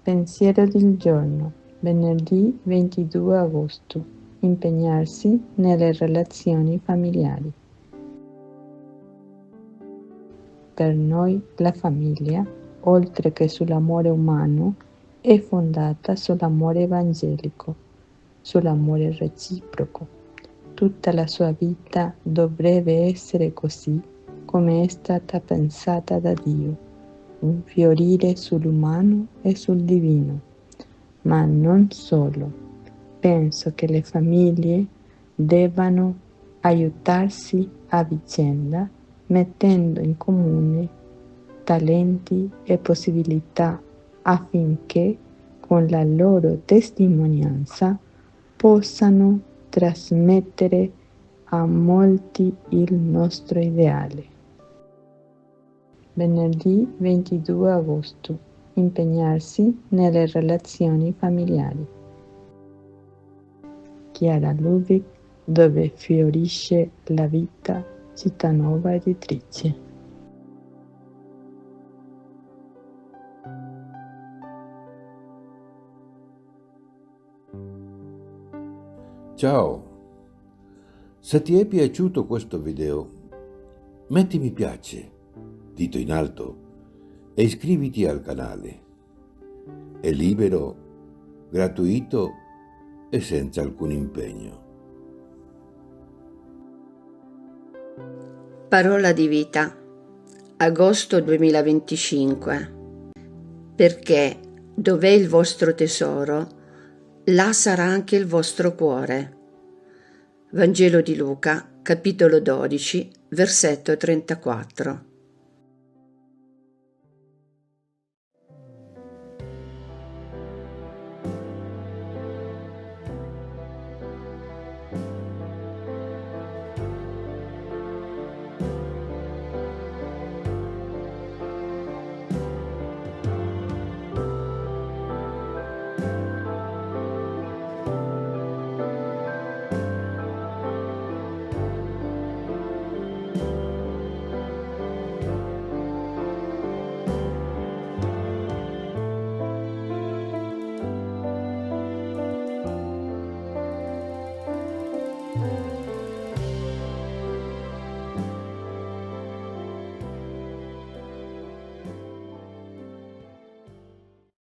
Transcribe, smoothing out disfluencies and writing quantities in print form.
Pensiero del giorno, venerdì 22 agosto. Impegnarsi nelle relazioni familiari. Per noi la famiglia, oltre che sull'amore umano, è fondata sull'amore evangelico, sull'amore reciproco. Tutta la sua vita dovrebbe essere così come è stata pensata da Dio, un fiorire sull'umano e sul divino. Ma non solo. Penso che le famiglie debbano aiutarsi a vicenda mettendo in comune talenti e possibilità affinché con la loro testimonianza possano trasmettere a molti il nostro ideale. Venerdì 22 agosto. Impegnarsi nelle relazioni familiari. Chiara Ludwig, dove fiorisce la vita, Cittanova Editrice. Ciao, se ti è piaciuto questo video, metti mi piace, dito in alto, e iscriviti al canale. È libero, gratuito e senza alcun impegno. Parola di vita, agosto 2025. Perché dov'è il vostro tesoro, là sarà anche il vostro cuore. Vangelo di Luca, capitolo 12, versetto 34.